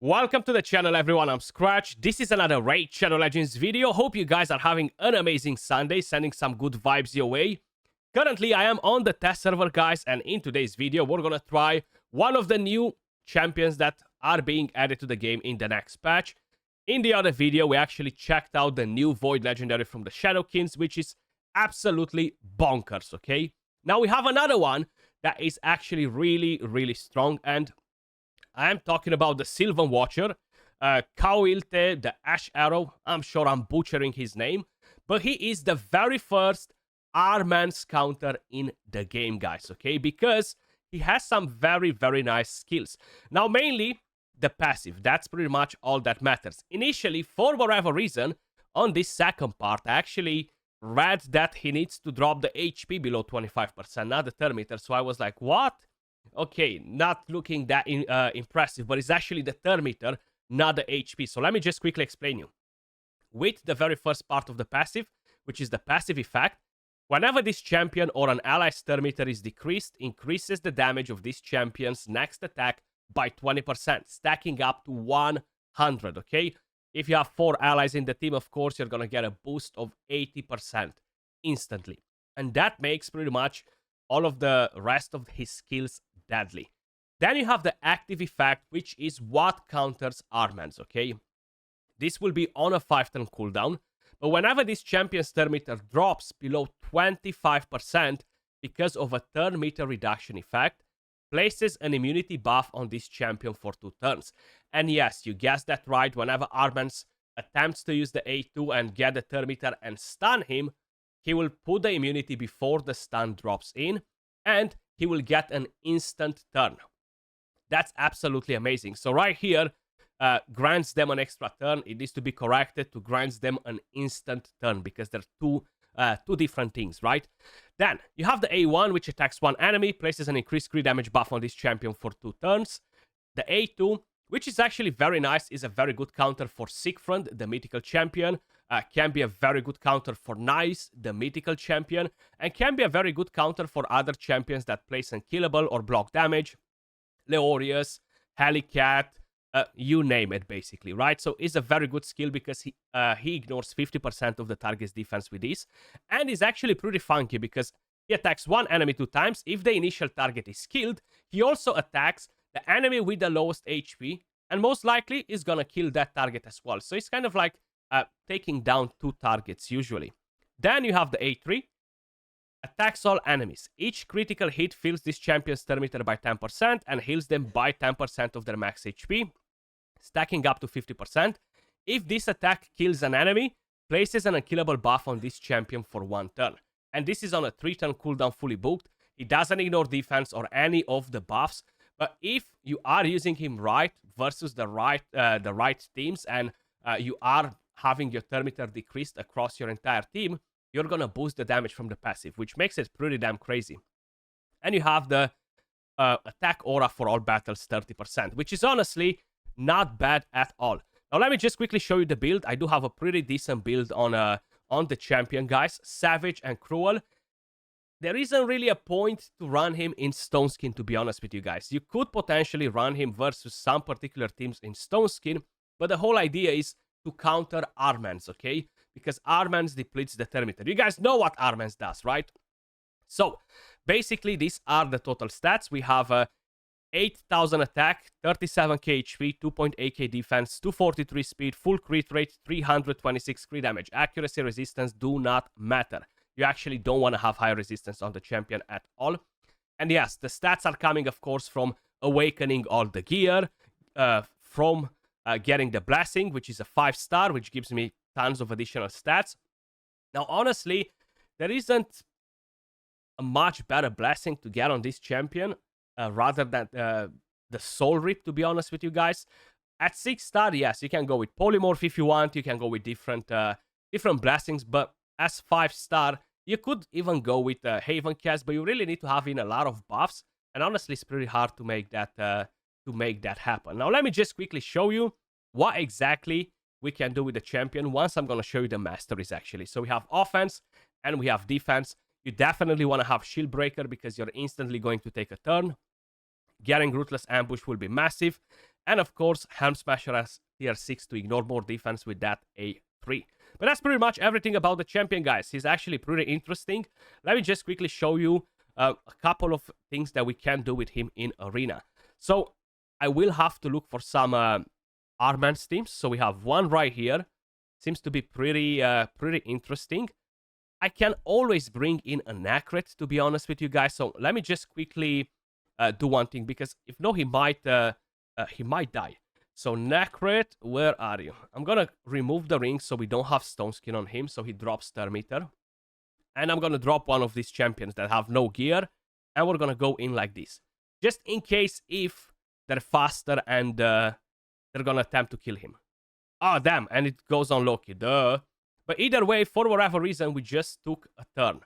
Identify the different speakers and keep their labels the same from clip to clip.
Speaker 1: Welcome to the channel, everyone. I'm Skratch. This is another Raid Shadow Legends video. Hope you guys are having an amazing Sunday, sending some good vibes your way. Currently, I am on the test server, guys, and in today's video, we're gonna try one of the new champions that are being added to the game in the next patch. In the other video, we actually checked out the new Void Legendary from the Shadowkins, which is absolutely bonkers, okay? Now, we have another one that is actually really strong, and I am talking about the Sylvan Watcher, Caoilte The Asharrow. I'm sure I'm butchering his name, but he is the very first R.I.P counter in the game, guys, okay? Because he has some very nice skills. Now, mainly the passive. That's pretty much all that matters. Initially, for whatever reason, on this second part, I actually read that he needs to drop the HP below 25%, not the turn meter. So I was like, what? Okay, not looking that impressive, but it's actually the turn meter, not the HP. So let me just quickly explain you. With the very first part of the passive, which is the passive effect, whenever this champion or an ally's turn meter is decreased, increases the damage of this champion's next attack by 20%, stacking up to 100, okay? If you have 4 allies in the team, of course, you're gonna get a boost of 80% instantly. And that makes pretty much all of the rest of his skills deadly. Then you have the active effect, which is what counters R.I.P, okay? This will be on a 5-turn cooldown, but whenever this champion's turn meter drops below 25% because of a turn meter reduction effect, places an immunity buff on this champion for 2 turns. And yes, you guessed that right, whenever R.I.P attempts to use the A2 and get the turn meter and stun him, he will put the immunity before the stun drops in, and he will get an instant turn. That's absolutely amazing. So right here, grants them an extra turn. It needs to be corrected to grants them an instant turn because they're two different things, right? Then you have the A1, which attacks one enemy, places an increased crit damage buff on this champion for 2 turns. The A2, which is actually very nice, is a very good counter for Sigfriend, the mythical champion. Can be a very good counter for Nice, the mythical champion, and can be a very good counter for other champions that place unkillable or block damage. Leorius, Helicat, you name it, basically, right? So it's a very good skill because he ignores 50% of the target's defense with this, and is actually pretty funky because he attacks one enemy 2 times. If the initial target is killed, he also attacks the enemy with the lowest HP, and most likely is gonna kill that target as well. So it's kind of like taking down 2 targets usually. Then you have the A3, attacks all enemies. Each critical hit fills this champion's turn meter by 10% and heals them by 10% of their max HP, stacking up to 50%. If this attack kills an enemy, places an unkillable buff on this champion for 1 turn. And this is on a 3-turn cooldown fully booked. He doesn't ignore defense or any of the buffs, but if you are using him right versus the right teams, and you are having your turn meter decreased across your entire team, you're gonna boost the damage from the passive, which makes it pretty damn crazy. And you have the attack aura for all battles 30%, which is honestly not bad at all. Now let me just quickly show you the build. I do have a pretty decent build on the champion, guys. Savage and Cruel. There isn't really a point to run him in Stone Skin, to be honest with you guys. You could potentially run him versus some particular teams in Stone Skin, but the whole idea is to counter R.I.P, okay? Because R.I.P depletes the turn meter. You guys know what R.I.P does, right? So, basically, these are the total stats. We have 8,000 attack, 37k HP, 2.8k defense, 243 speed, full crit rate, 326 crit damage. Accuracy, resistance do not matter. You actually don't want to have high resistance on the champion at all. And yes, the stats are coming, of course, from awakening all the gear, from getting the blessing, which is a 5-star, which gives me tons of additional stats. Now, honestly, there isn't a much better blessing to get on this champion rather than the Soul Rip, to be honest with you guys. At 6-star, yes, you can go with Polymorph if you want. You can go with different blessings, but as 5-star, you could even go with Haven Cast, but you really need to have in a lot of buffs. And honestly, it's pretty hard to make that happen. Now, let me just quickly show you what exactly we can do with the champion once I'm going to show you the masteries, actually. So we have offense and we have defense. You definitely want to have Shield Breaker because you're instantly going to take a turn. Getting Ruthless Ambush will be massive. And of course, Helm Smasher has tier 6 to ignore more defense with that A3. But that's pretty much everything about the champion, guys. He's actually pretty interesting. Let me just quickly show you a couple of things that we can do with him in Arena. So I will have to look for some Armanz teams. So we have one right here. Seems to be pretty interesting. I can always bring in a Nacret, to be honest with you guys. So let me just quickly do one thing, because if no, he might die. So Nacret, where are you? I'm gonna remove the ring so we don't have Stone Skin on him, so he drops Termiter. And I'm gonna drop one of these champions that have no gear, and we're gonna go in like this. Just in case if they're faster and they're gonna attempt to kill him. Ah, damn, and it goes on Loki, duh. But either way, for whatever reason, we just took a turn.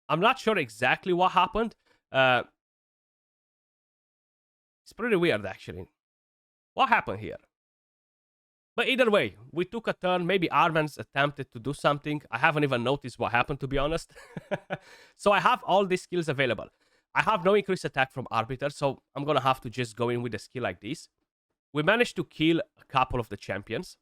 Speaker 1: I'm not sure exactly what happened. It's pretty weird, actually. What happened here? But either way, we took a turn. Maybe Armanz attempted to do something. I haven't even noticed what happened, to be honest. So I have all these skills available. I have no increased attack from Arbiter, so I'm going to have to just go in with a skill like this. We managed to kill a couple of the champions.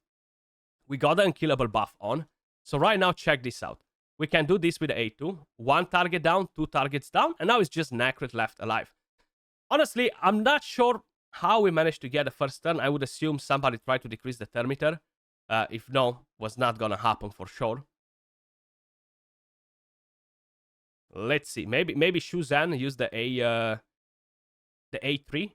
Speaker 1: We got the unkillable buff on. So right now, check this out. We can do this with the A2. One target down, two targets down, and now it's just Nacret left alive. Honestly, I'm not sure how we managed to get the first turn. I would assume somebody tried to decrease the Termiter. If no, was not gonna happen for sure. Let's see. Maybe Shuzan used the A3.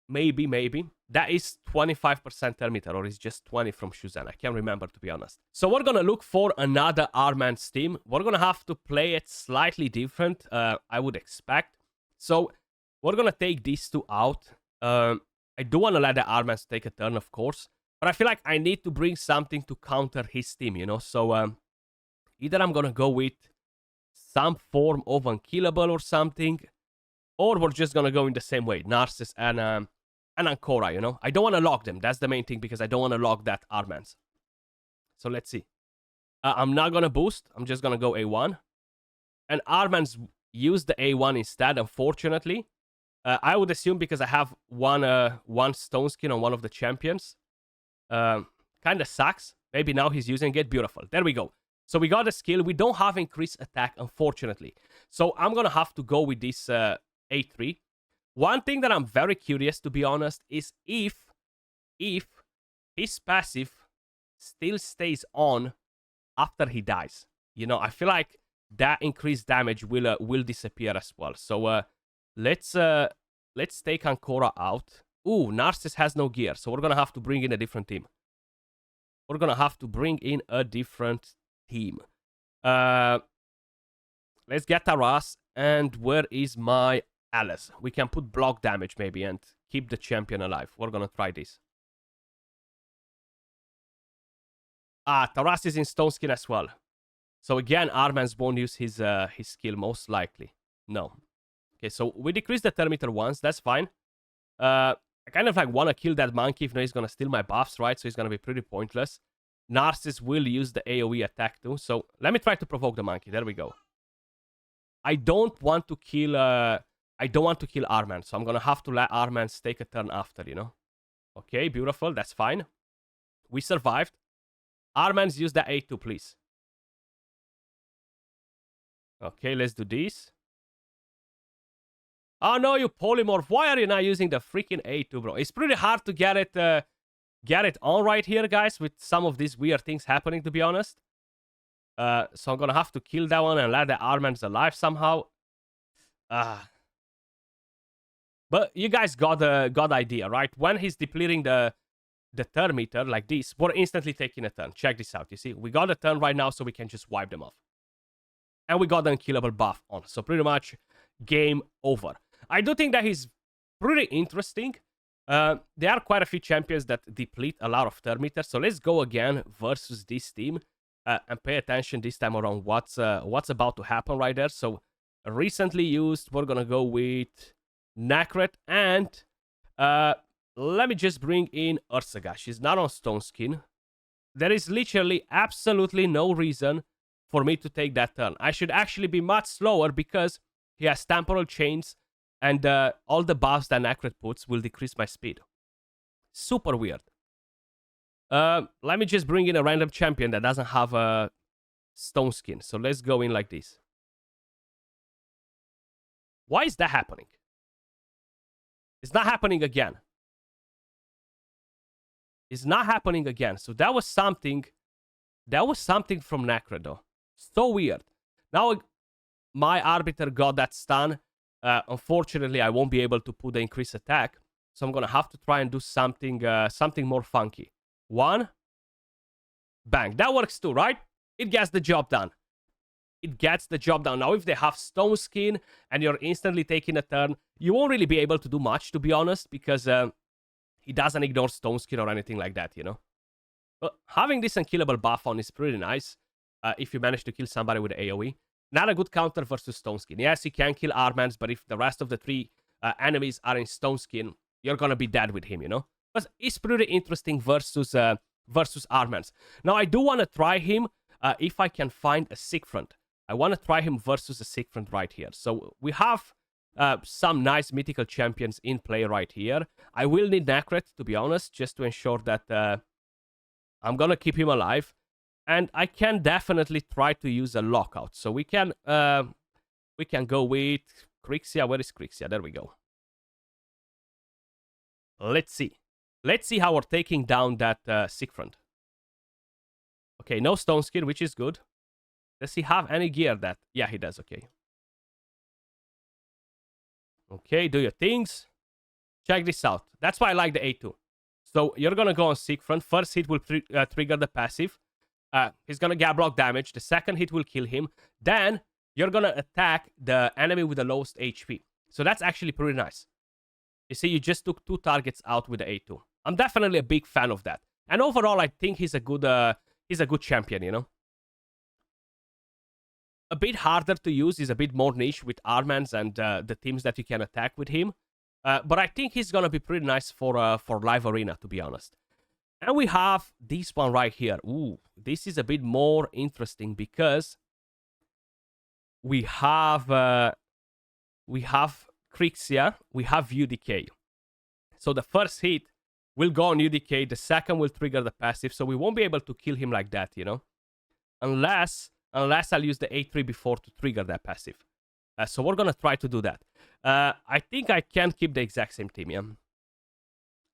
Speaker 1: Maybe. That is 25% Termiter, or is just 20 from Shuzan. I can't remember, to be honest. So we're gonna look for another Armanz team. We're gonna have to play it slightly different, I would expect. So we're gonna take these two out. I do want to let the Armanz take a turn, of course. But I feel like I need to bring something to counter his team, you know? So either I'm gonna go with some form of unkillable or something, or we're just gonna go in the same way. Narcissus and Ancora, you know? I don't want to lock them. That's the main thing, because I don't want to lock that Armanz. So let's see. I'm not gonna boost. I'm just gonna go A1. And Armanz used the A1 instead, unfortunately. I would assume because I have one Stone Skin on one of the champions. Kind of sucks. Maybe now he's using it. Beautiful. There we go. So we got a skill. We don't have increased attack, unfortunately. So I'm going to have to go with this A3. One thing that I'm very curious, to be honest, is if his passive still stays on after he dies. You know, I feel like that increased damage will disappear as well. So let's take Ancora out. Ooh, Narcissus has no gear, so we're gonna have to bring in a different team. Let's get Taras. And where is my Alice? We can put block damage maybe and keep the champion alive. We're gonna try this. Ah, Taras is in Stone Skin as well. So again, Armanz won't use his skill, most likely. No. Okay, so we decreased the Termiter once. That's fine. I kind of like want to kill that monkey if not he's going to steal my buffs, right? So he's going to be pretty pointless. Narcissus will use the AoE attack too. So let me try to provoke the monkey. There we go. I don't want to kill Armanz. So I'm going to have to let Armanz take a turn after, you know? Okay, beautiful. That's fine. We survived. Armanz, use the A2, please. Okay, let's do this. Oh no, you polymorph. Why are you not using the freaking A2, bro? It's pretty hard to get it on right here, guys, with some of these weird things happening, to be honest. So I'm gonna have to kill that one and let the Armanz alive somehow. But you guys got the idea, right? When he's depleting the Termiter like this, we're instantly taking a turn. Check this out, you see? We got a turn right now, so we can just wipe them off. And we got the unkillable buff on. So pretty much game over. I do think that he's pretty interesting. There are quite a few champions that deplete a lot of Termiter. So let's go again versus this team. And pay attention this time around what's about to happen right there. So recently used, we're going to go with Nacret. And let me just bring in Ursaga. She's not on Stone Skin. There is literally absolutely no reason for me to take that turn. I should actually be much slower because he has temporal chains and all the buffs that Nacret puts will decrease my speed. Super weird. Let me just bring in a random champion that doesn't have a stone skin. So let's go in like this. Why is that happening? It's not happening again. It's not happening again. So that was something. That was something from Necro, though. So weird. Now my Arbiter got that stun. Unfortunately, I won't be able to put the increased attack. So I'm going to have to try and do something something more funky. 1. Bang. That works too, right? It gets the job done. It gets the job done. Now, if they have Stone Skin and you're instantly taking a turn, you won't really be able to do much, to be honest, because he doesn't ignore Stone Skin or anything like that, you know? But having this unkillable buff on is pretty nice if you manage to kill somebody with AoE. Not a good counter versus Stone Skin. Yes, you can kill Armanz, but if the rest of the 3 enemies are in Stone Skin, you're gonna be dead with him, you know? But it's pretty interesting versus Armanz. Now, I do want to try him if I can find a sick front. I want to try him versus a sick front right here. So we have some nice mythical champions in play right here. I will need Necret, to be honest, just to ensure that I'm gonna keep him alive. And I can definitely try to use a lockout. So we can go with Crixia. Where is Crixia? There we go. Let's see. Let's see how we're taking down that sick front. Okay, no stone skin, which is good. Does he have any gear that... Yeah, he does, okay. Okay, do your things. Check this out. That's why I like the A2. So you're gonna go on sick front. First hit will trigger the passive. He's gonna get block damage. The second hit will kill him. Then you're gonna attack the enemy with the lowest HP. So that's actually pretty nice. You see, you just took 2 targets out with the A2. I'm definitely a big fan of that. And overall, I think he's a good champion, you know? A bit harder to use, is a bit more niche with Armanz and the teams that you can attack with him. But I think he's gonna be pretty nice for live arena, to be honest. And we have this one right here. Ooh, this is a bit more interesting because we have Crixia, we have UDK. So the first hit will go on UDK, the second will trigger the passive, so we won't be able to kill him like that, you know? Unless I'll use the A3 before to trigger that passive. So we're gonna try to do that. I think I can keep the exact same team, yeah?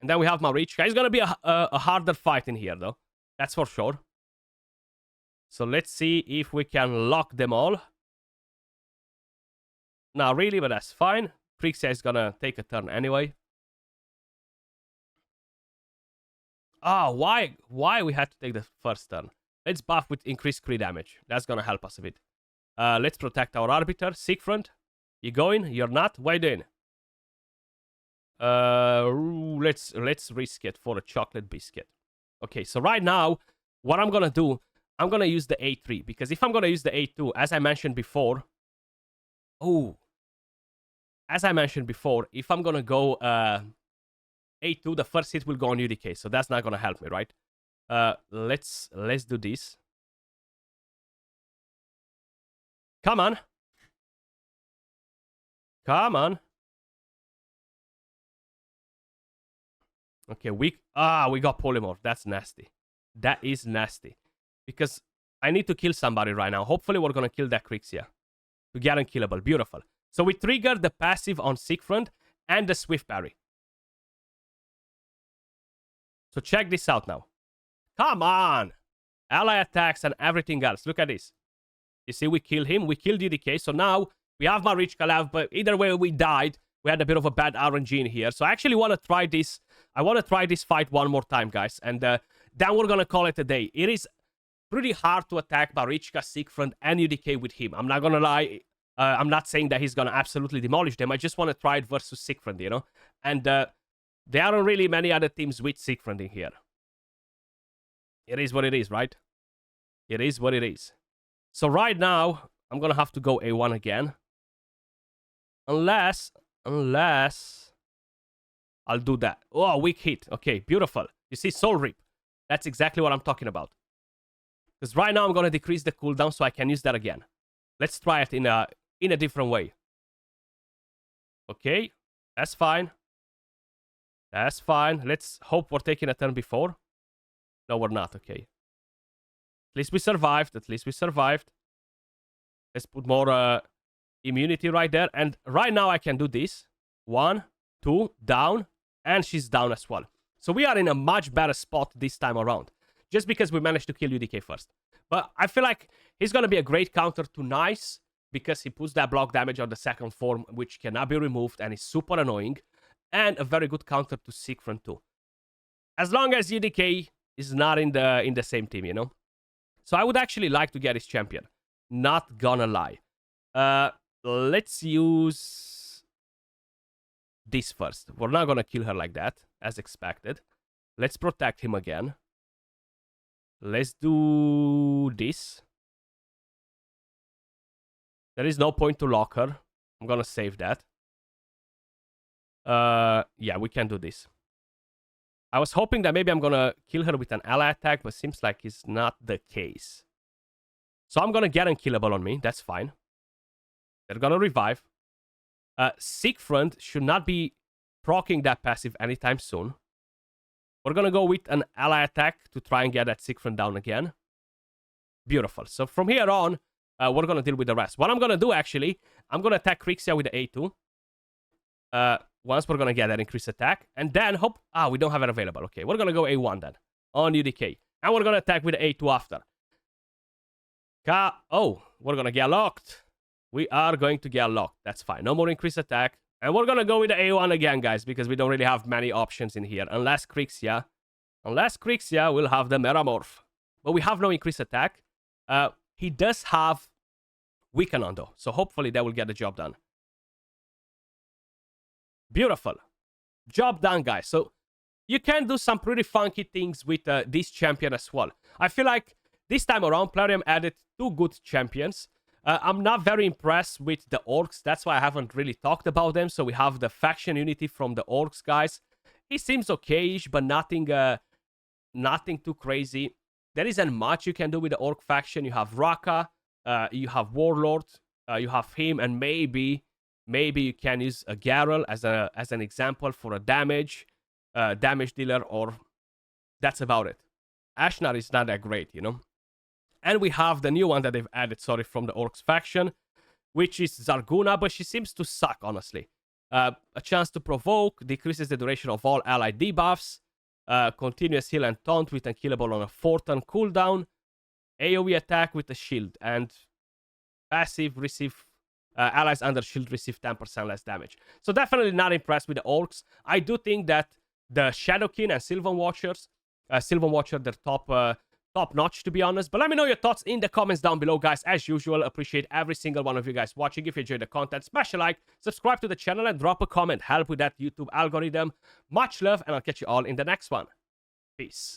Speaker 1: And then we have Marichka. It's gonna be a harder fight in here, though. That's for sure. So let's see if we can lock them all. Not really, but that's fine. Crixia is gonna take a turn anyway. Oh, why we had to take the first turn? Let's buff with increased crit damage. That's gonna help us a bit. Let's protect our Arbiter. Sick front. You going? You're not? What are you doing? Let's risk it for a chocolate biscuit. Okay, so right now, what I'm gonna do, I'm gonna use the A3. Because if I'm gonna use the A2, as I mentioned before... Oh. As I mentioned before, if I'm gonna go A2, the first hit will go on UDK. So that's not gonna help me, right? Let's do this. Come on. Come on. Okay, we got polymorph. That's nasty. That is nasty. Because I need to kill somebody right now. Hopefully we're gonna kill that Crixia to get unkillable. Beautiful. So we triggered the passive on sick front and the swift parry. So check this out now. Come on! Ally attacks and everything else. Look at this. You see, we kill him. We killed UDK. So now we have Marichka left, but either way we died. We had a bit of a bad RNG in here. So I actually want to try this. I want to try this fight one more time, guys. And then we're going to call it a day. It is pretty hard to attack Marichka, sick front, and UDK with him. I'm not going to lie. I'm not saying that he's going to absolutely demolish them. I just want to try it versus sick front, you know? And there aren't really many other teams with sick front in here. It is what it is, right? It is what it is. So right now, I'm going to have to go A1 again. Unless I'll do that. Oh, weak hit. Okay, beautiful. You see, Soul Rip. That's exactly what I'm talking about. Because right now I'm going to decrease the cooldown so I can use that again. Let's try it in a different way. Okay, that's fine. That's fine. Let's hope we're taking a turn before. No, we're not. Okay. At least we survived. At least we survived. Let's put more immunity right there. And right now I can do this. 1, 2, down. And she's down as well. So we are in a much better spot this time around. Just because we managed to kill UDK first. But I feel like he's going to be a great counter to Nice. Because he puts that block damage on the second form, which cannot be removed. And is super annoying. And a very good counter to Siegfried too. As long as UDK is not in the same team, you know. So I would actually like to get his champion. Not gonna lie. Let's use this first. We're not gonna kill her like that, as expected. Let's protect him again. Let's do this. There is no point to lock her. I'm gonna save that. Yeah, we can do this. I was hoping that maybe I'm gonna kill her with an ally attack, but seems like it's not the case. So I'm gonna get unkillable on me. That's fine. They're gonna revive. Siegfried should not be proccing that passive anytime soon. We're gonna go with an ally attack to try and get that Siegfried down again. Beautiful. So from here on, we're gonna deal with the rest. What I'm gonna do, actually, I'm gonna attack Krixia with the A2. Once we're gonna get that increased attack. And then hope... Ah, we don't have it available. Okay, we're gonna go A1 then. On UDK. And we're gonna attack with the A2 after. Oh, we're gonna get locked. We are going to get locked. That's fine. No more increased attack. And we're gonna go with the A1 again, guys. Because we don't really have many options in here. Unless Krixia will have the Metamorph. But we have no increased attack. He does have Weaken on though. So hopefully that will get the job done. Beautiful. Job done, guys. So you can do some pretty funky things with this champion as well. I feel like this time around, Plarium added 2 good champions. I'm not very impressed with the Orcs. That's why I haven't really talked about them. So we have the faction unity from the Orcs, guys. He seems okay-ish, but nothing too crazy. There isn't much you can do with the Orc faction. You have Raka, you have Warlord, you have him, and maybe you can use a Garrel as an example for a damage dealer, or that's about it. Ashnar is not that great, you know. And we have the new one that they've added, from the Orcs faction, which is Zarguna, but she seems to suck, honestly. A chance to provoke, decreases the duration of all allied debuffs, continuous heal and taunt with unkillable on a 4-turn cooldown, AoE attack with a shield, and passive receive... allies under shield receive 10% less damage. So definitely not impressed with the Orcs. I do think that the Shadowkin and Sylvan Watchers, they're top notch, to be honest. But let me know your thoughts in the comments down below, guys. As usual, appreciate every single one of you guys watching. If you enjoyed the content, smash a like, subscribe to the channel, and drop a comment. Help with that YouTube algorithm. Much love, and I'll catch you all in the next one. Peace.